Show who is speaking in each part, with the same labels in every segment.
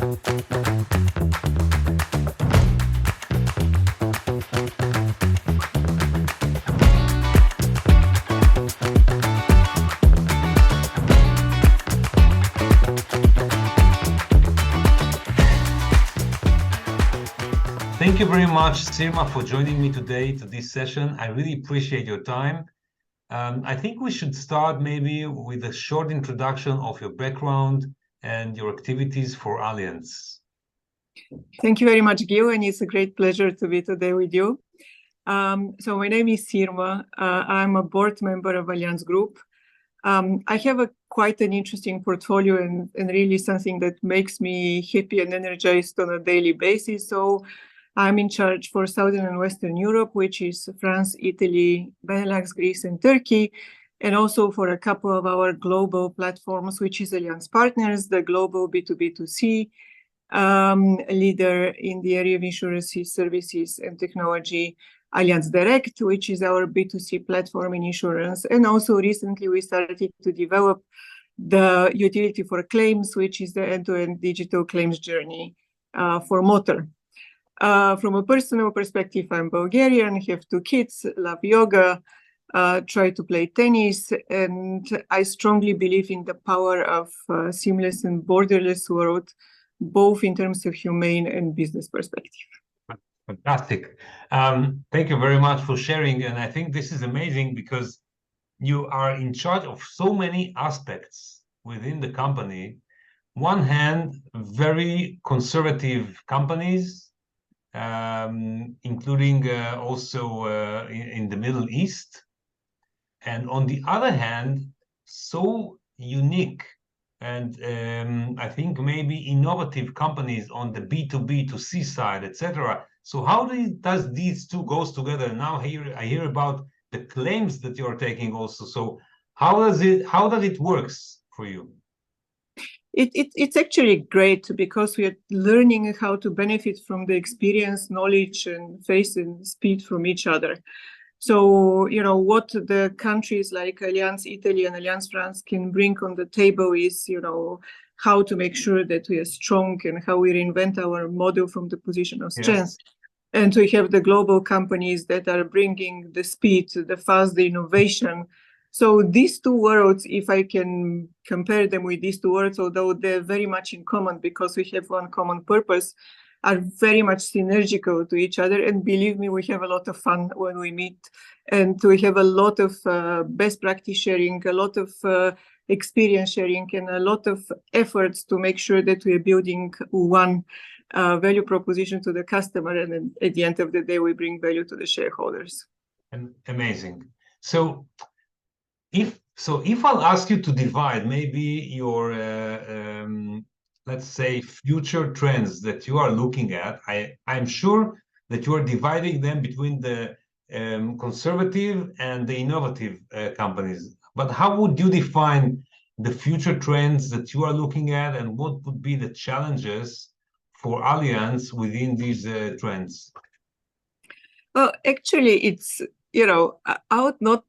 Speaker 1: Thank you very much, Sirma, for joining me today to this session. I really appreciate your time. I think we should start maybe with a short introduction of your background and your activities for Allianz.
Speaker 2: Thank you very much, Gil, and it's a great pleasure to be today with you. So my name is Sirma. I'm a board member of Allianz Group. I have quite an interesting portfolio and really something that makes me happy and energized on a daily basis. So I'm in charge for Southern and Western Europe, which is France, Italy, Benelux, Greece, and Turkey, and also for a couple of our global platforms, which is Allianz Partners, the global B2B2C leader in the area of insurance services and technology, Allianz Direct, which is our B2C platform in insurance. And also recently we started to develop the utility for claims, which is the end-to-end digital claims journey for motor. From a personal perspective, I'm Bulgarian, have 2 kids, love yoga, try to play tennis, and I strongly believe in the power of seamless and borderless world, both in terms of humane and business perspective.
Speaker 1: Fantastic. Thank you very much for sharing. And I think this is amazing because you are in charge of so many aspects within the company. One hand, very conservative companies, including also in the Middle East. And on the other hand, so unique and I think maybe innovative companies on the B2B2C side, etc. So how does these two goes together? Now I hear about the claims that you're taking also. So how does it works for you?
Speaker 2: It's actually great because we are learning how to benefit from the experience, knowledge, and face and speed from each other. So, you know, what the countries like Allianz Italy and Allianz France can bring on the table is, you know, how to make sure that we are strong and how we reinvent our model from the position of strength. Yes. And we have the global companies that are bringing the speed, the fast, the innovation. So these two worlds, if I can compare them with these two worlds, although they're very much in common because we have one common purpose, are very much synergical to each other. And believe me, we have a lot of fun when we meet. And we have a lot of best practice sharing, a lot of experience sharing, and a lot of efforts to make sure that we are building one value proposition to the customer. And then at the end of the day, we bring value to the shareholders.
Speaker 1: Amazing. So if I'll ask you to divide maybe your, let's say, future trends that you are looking at, I'm sure that you are dividing them between the conservative and the innovative companies. But how would you define the future trends that you are looking at, and what would be the challenges for Allianz within these trends?
Speaker 2: Well, actually, it's, you know, I would not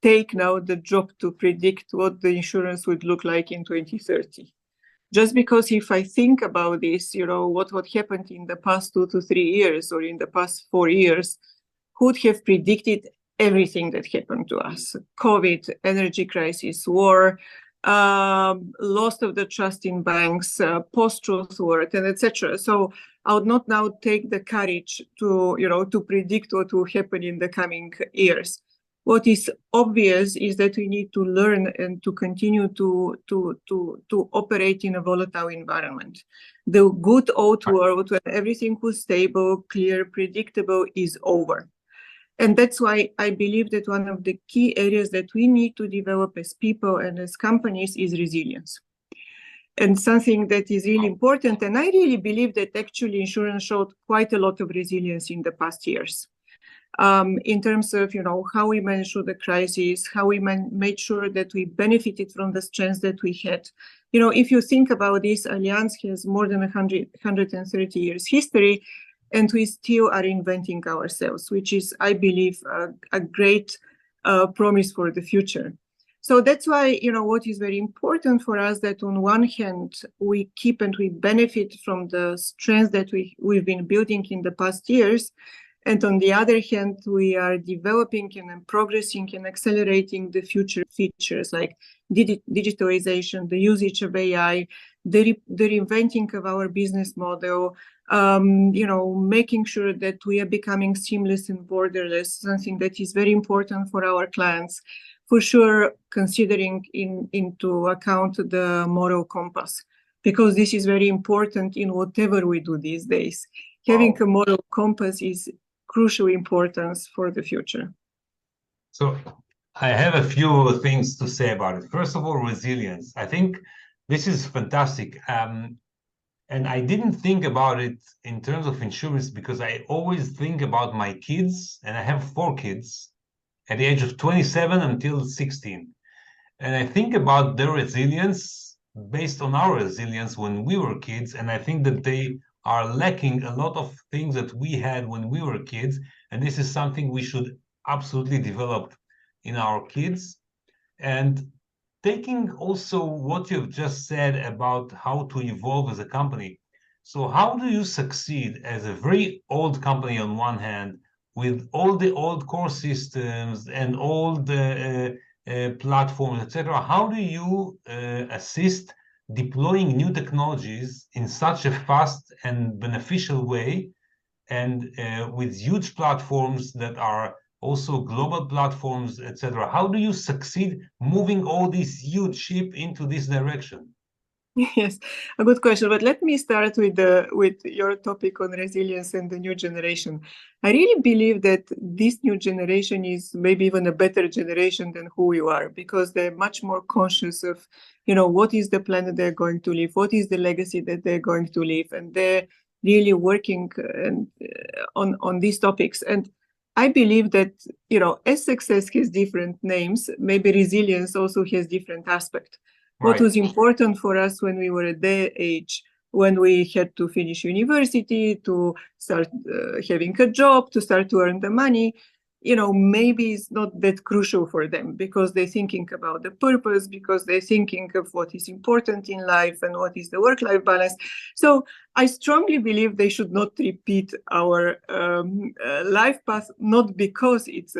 Speaker 2: take now the job to predict what the insurance would look like in 2030. Just because if I think about this, you know, what happened in the past 2 to 3 years or in the past 4 years, who would have predicted everything that happened to us? COVID, energy crisis, war, loss of the trust in banks, post-truth world, and etc. So I would not now take the courage to, you know, to predict what will happen in the coming years. What is obvious is that we need to learn and to continue to operate in a volatile environment. The good old world where everything was stable, clear, predictable is over. And that's why I believe that one of the key areas that we need to develop as people and as companies is resilience. And something that is really important, and I really believe that actually insurance showed quite a lot of resilience in the past years. In terms of, you know, how we managed through the crisis, how we made sure that we benefited from the strengths that we had. You know, if you think about this, Allianz has more than 130 years history, and we still are inventing ourselves, which is, I believe, a great promise for the future. So that's why, what is very important for us, that on one hand, we keep and we benefit from the strengths that we've been building in the past years. And on the other hand, we are developing and progressing and accelerating the future features like digitalization, the usage of AI, the reinventing of our business model, making sure that we are becoming seamless and borderless, something that is very important for our clients. For sure, considering into account the moral compass, because this is very important in whatever we do these days. Having a moral compass is crucial importance for the future.
Speaker 1: So I have a few things to say about it. First of all, resilience. I think this is fantastic. And I didn't think about it in terms of insurance because I always think about my kids, and I have 4 kids at the age of 27 until 16. And I think about their resilience based on our resilience when we were kids. And I think that they are lacking a lot of things that we had when we were kids. And this is something we should absolutely develop in our kids. And taking also what you've just said about how to evolve as a company. So how do you succeed as a very old company on one hand, with all the old core systems and all the platforms, etc.? How do you assist deploying new technologies in such a fast and beneficial way, and with huge platforms that are also global platforms, etc.? How do you succeed moving all these huge ship into this direction?
Speaker 2: Yes, a good question. But let me start with your topic on resilience and the new generation. I really believe that this new generation is maybe even a better generation than who you are, because they're much more conscious of, what is the planet they're going to leave, what is the legacy that they're going to leave, and they're really working on these topics. And I believe that, as success has different names, maybe resilience also has different aspects.
Speaker 1: Right.
Speaker 2: What was important for us when we were at their age, when we had to finish university, to start having a job, to start to earn the money, maybe it's not that crucial for them, because they're thinking about the purpose, because they're thinking of what is important in life and what is the work-life balance. So I strongly believe they should not repeat our life path, not because it's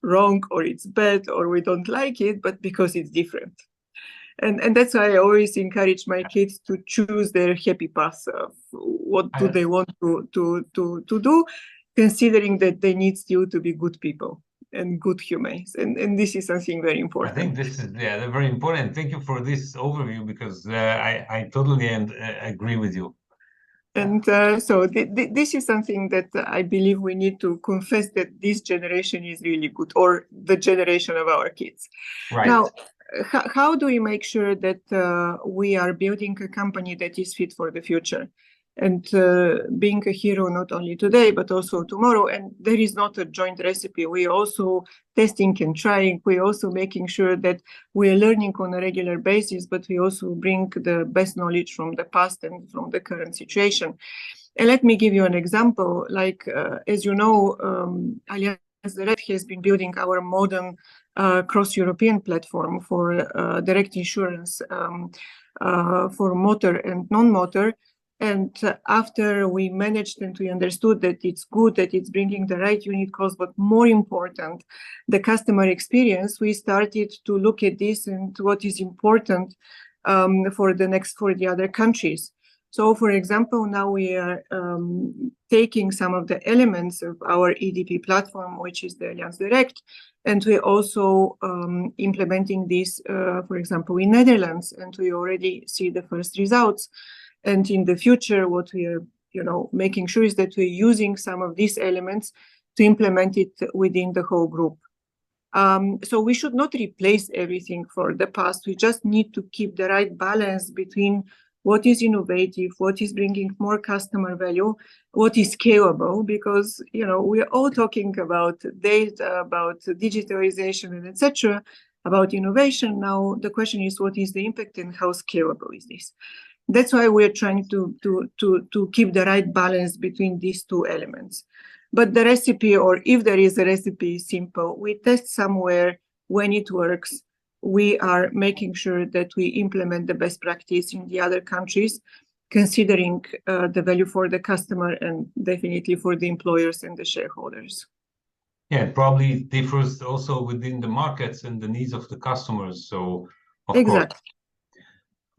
Speaker 2: wrong or it's bad or we don't like it, but because it's different. And that's why I always encourage my kids to choose their happy path of what do they want to do, considering that they need still to be good people and good humans. And this is something very important.
Speaker 1: I think this is very important. Thank you for this overview, because I totally agree with you.
Speaker 2: And so this is something that I believe we need to confess, that this generation is really good, or the generation of our kids.
Speaker 1: Right.
Speaker 2: Now, how do we make sure that we are building a company that is fit for the future, and being a hero not only today but also tomorrow? And there is not a joint recipe. We also testing and trying. We also making sure that we are learning on a regular basis, but we also bring the best knowledge from the past and from the current situation. And let me give you an example. Like as you know, Allianz SE has been building our modern cross-European platform for direct insurance for motor and non-motor. And after we managed and we understood that it's good, that it's bringing the right unit cost, but more important, the customer experience, we started to look at this and what is important for the other countries. So, for example, now we are taking some of the elements of our EDP platform, which is the Allianz Direct, and we're also implementing this, for example, in Netherlands, and we already see the first results. And in the future, what we are, making sure is that we're using some of these elements to implement it within the whole group. So we should not replace everything for the past. We just need to keep the right balance between what is innovative, what is bringing more customer value, what is scalable, because, we are all talking about data, about digitalization, and etc., about innovation. Now, the question is, what is the impact and how scalable is this? That's why we're trying to keep the right balance between these two elements. But the recipe, or if there is a recipe, is simple. We test somewhere when it works. we are making sure that we implement the best practice in the other countries, considering the value for the customer and definitely for the employers and the shareholders.
Speaker 1: Yeah, it probably differs also within the markets and the needs of the customers. So, of
Speaker 2: Exactly.
Speaker 1: course.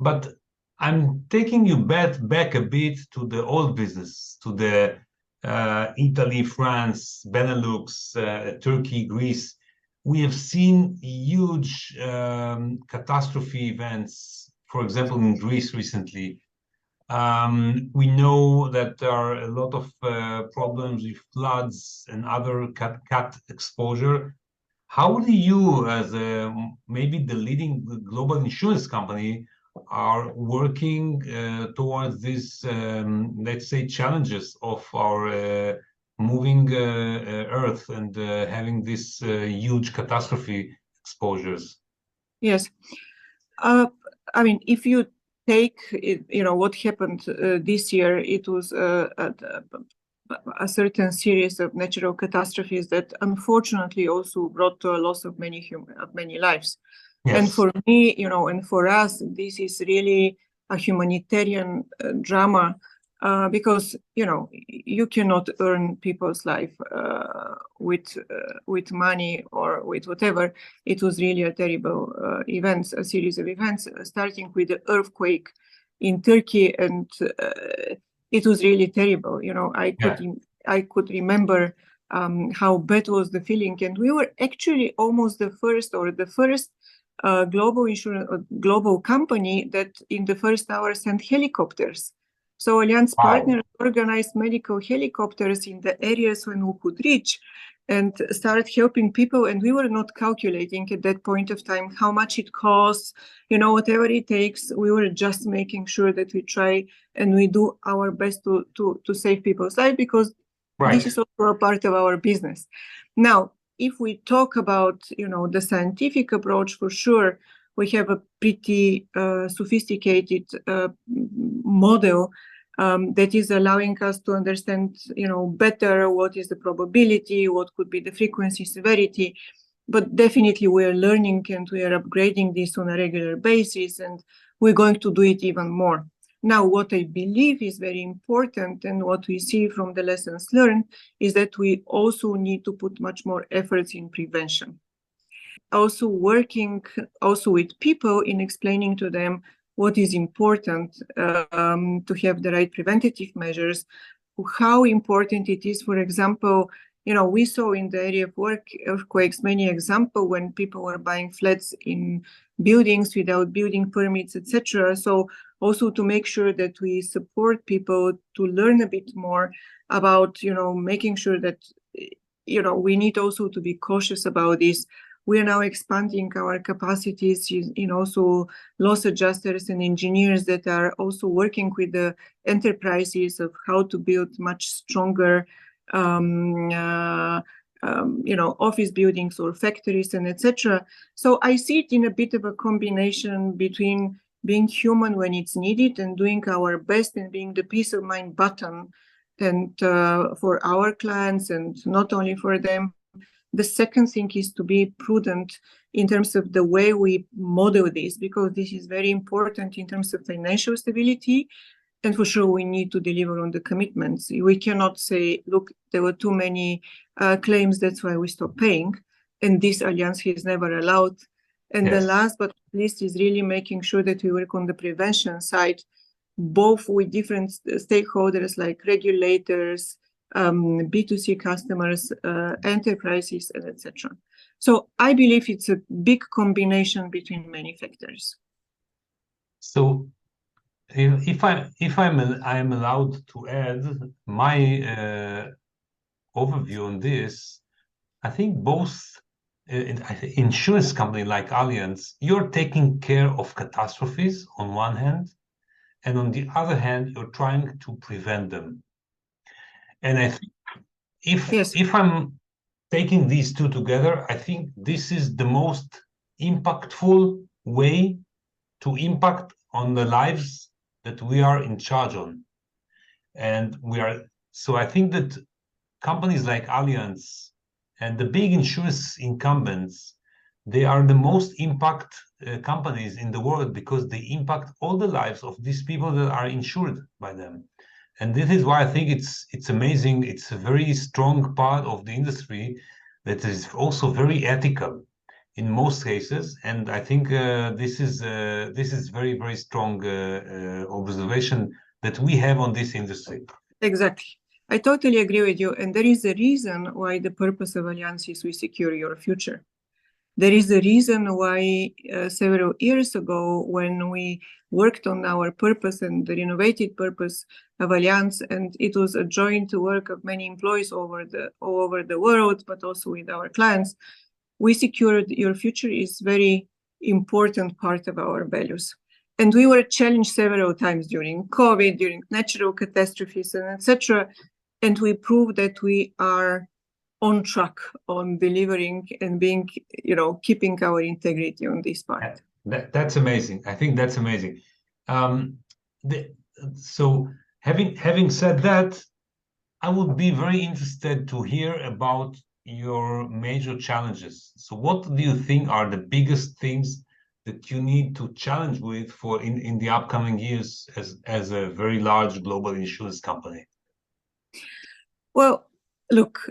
Speaker 1: But I'm taking you back a bit to the old business, to the Italy, France, Benelux, Turkey, Greece. We have seen huge catastrophe events, for example, in Greece recently. We know that there are a lot of problems with floods and other cat exposure. How do you, as maybe the leading global insurance company, are working towards these, let's say, challenges of our moving Earth and having these huge catastrophe exposures?
Speaker 2: Yes. I mean, if you take it, what happened this year, it was a certain series of natural catastrophes that unfortunately also brought to a loss of many lives.
Speaker 1: Yes.
Speaker 2: And for me, and for us, this is really a humanitarian drama because you cannot earn people's life with money or with whatever. It was really a terrible event, a series of events, starting with the earthquake in Turkey, and it was really terrible. I could remember how bad was the feeling, and we were actually almost the first global company that in the first hour sent helicopters. So Allianz partners organized medical helicopters in the areas when we could reach and started helping people. And we were not calculating at that point of time how much it costs, whatever it takes. We were just making sure that we try and we do our best to save people's lives, because this is also a part of our business. Now, if we talk about, the scientific approach, for sure, we have a pretty sophisticated model that is allowing us to understand, better what is the probability, what could be the frequency, severity. But definitely we are learning and we are upgrading this on a regular basis, and we're going to do it even more. Now, what I believe is very important and what we see from the lessons learned is that we also need to put much more efforts in prevention. Also working also with people in explaining to them what is important to have the right preventative measures, how important it is. For example, we saw in the area of earthquakes many examples when people were buying flats in buildings without building permits, etc. So also to make sure that we support people to learn a bit more about, making sure that, we need also to be cautious about this. We are now expanding our capacities in also loss adjusters and engineers that are also working with the enterprises of how to build much stronger office buildings or factories and etc. So I see it in a bit of a combination between being human when it's needed and doing our best and being the peace of mind button and for our clients and not only for them. The second thing is to be prudent in terms of the way we model this, because this is very important in terms of financial stability. And for sure, we need to deliver on the commitments. We cannot say, look, there were too many claims, that's why we stopped paying. And this Allianz has never allowed. And the last but not least is really making sure that we work on the prevention side, both with different stakeholders like regulators, B2C customers, enterprises, and etc. So I believe it's a big combination between many factors.
Speaker 1: So if I'm allowed to add my overview on this, I think both insurance company like Allianz, you're taking care of catastrophes on one hand, and on the other hand, you're trying to prevent them. And I think if I'm taking these two together, I think this is the most impactful way to impact on the lives that we are in charge on. And so I think that companies like Allianz and the big insurance incumbents they are the most impact companies in the world because they impact all the lives of these people that are insured by them. And this is why I think it's amazing. It's a very strong part of the industry that is also very ethical in most cases. And I think this is very, very strong observation that we have on this industry.
Speaker 2: Exactly. I totally agree with you. And there is a reason why the purpose of Allianz is we secure your future. There is a reason why several years ago, when we worked on our purpose and the renovated purpose of Allianz, and it was a joint work of many employees all over the world, but also with our clients, we secured your future is very important part of our values. And we were challenged several times during COVID, during natural catastrophes, and etc. And we proved that we are on track on delivering and being, keeping our integrity on this part.
Speaker 1: That's amazing. I think that's amazing. So having said that, I would be very interested to hear about your major challenges. So what do you think are the biggest things that you need to challenge with for in the upcoming years as a very large global insurance company?
Speaker 2: Well, look,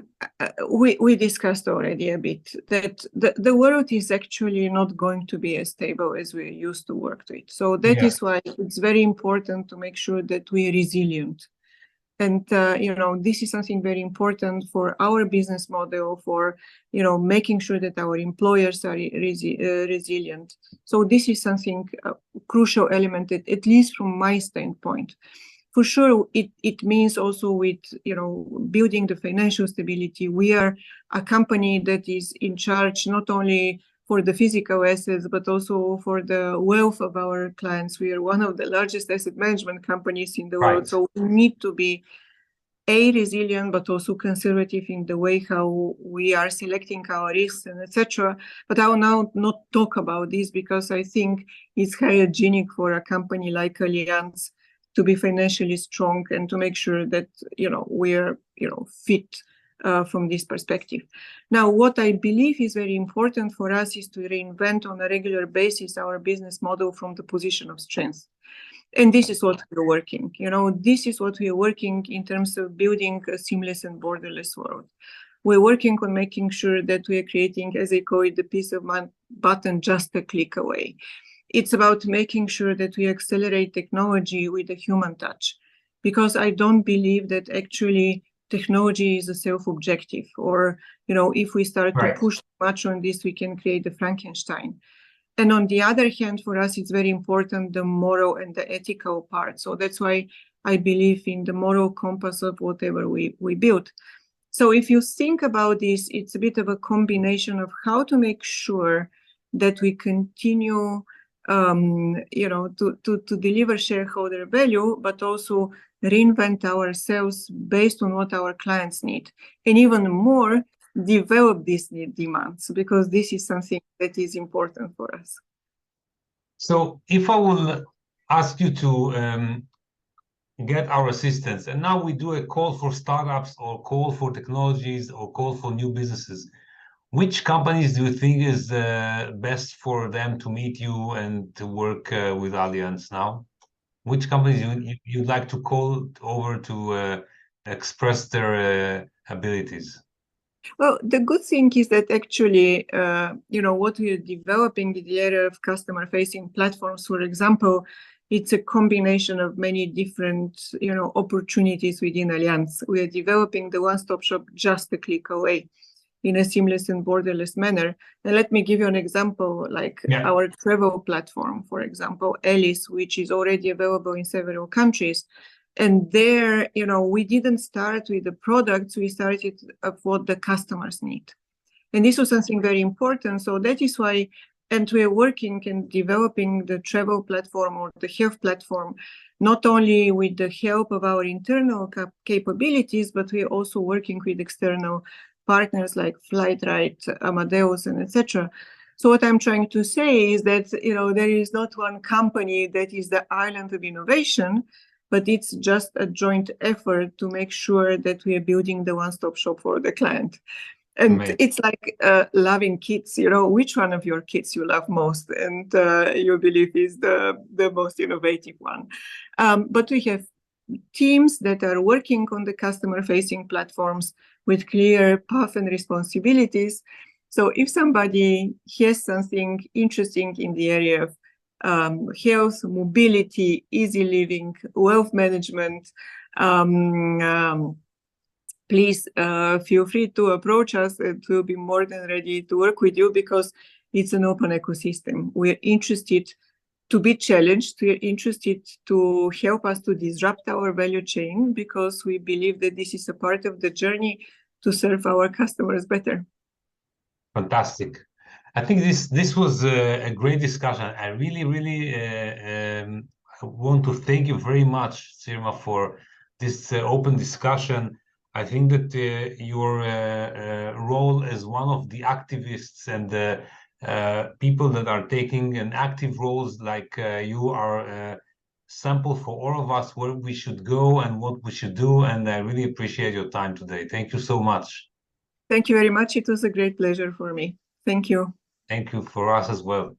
Speaker 2: we discussed already a bit that the world is actually not going to be as stable as we used to work with. So that is why it's very important to make sure that we are resilient. And, this is something very important for our business model, for, making sure that our employers are resilient. So this is something, crucial element, at least from my standpoint. For sure, it means also with, building the financial stability. We are a company that is in charge not only for the physical assets, but also for the wealth of our clients. We are one of the largest asset management companies in the world. So we need to be resilient, but also conservative in the way how we are selecting our risks and etc. But I will now not talk about this because I think it's hygienic for a company like Allianz to be financially strong and to make sure that we're fit from this perspective. Now, what I believe is very important for us is to reinvent on a regular basis our business model from the position of strength. And this is what we're working. This is what we are working in terms of building a seamless and borderless world. We're working on making sure that we are creating, as I call it, the peace of mind button just a click away. It's about making sure that we accelerate technology with a human touch, because I don't believe that actually technology is a self-objective, or, if we start to push too much on this, we can create the Frankenstein. And on the other hand, for us, it's very important, the moral and the ethical part. So that's why I believe in the moral compass of whatever we build. So if you think about this, it's a bit of a combination of how to make sure that we continue to deliver shareholder value, but also reinvent ourselves based on what our clients need. And even more, develop these demands, because this is something that is important for us.
Speaker 1: So if I will ask you to get our assistance, and now we do a call for startups or call for technologies or call for new businesses, which companies do you think is best for them to meet you and to work with Allianz now? Which companies you'd like to call over to express their abilities?
Speaker 2: Well, the good thing is that actually, what we are developing in the area of customer-facing platforms, for example, it's a combination of many different, opportunities within Allianz. We are developing the one-stop shop just a click away in a seamless and borderless manner. And let me give you an example, like our travel platform, for example, Alice, which is already available in several countries. And there, we didn't start with the products, we started with what the customers need. And this was something very important. So that is why, and we are working and developing the travel platform or the health platform, not only with the help of our internal capabilities, but we are also working with external partners like Flightright, Amadeus, and etc. So what I'm trying to say is that, there is not one company that is the island of innovation, but it's just a joint effort to make sure that we are building the one-stop shop for the client. And
Speaker 1: Amazing.
Speaker 2: it's like loving kids, you know, which one of your kids you love most and you believe is the most innovative one. But we have teams that are working on the customer-facing platforms with clear path and responsibilities. So if somebody has something interesting in the area of health, mobility, easy living, wealth management, please feel free to approach us, and we'll be more than ready to work with you because it's an open ecosystem. We're interested to be challenged. We're interested to help us to disrupt our value chain because we believe that this is a part of the journey to serve our customers better.
Speaker 1: Fantastic. I think this was a great discussion. I really want to thank you very much, Sirma, for this open discussion. I think that your role as one of the activists and the people that are taking an active roles like you are sample for all of us where we should go and what we should do. And I really appreciate your time today. Thank you so much.
Speaker 2: Thank you very much. It was a great pleasure for me. Thank you.
Speaker 1: Thank you for us as well.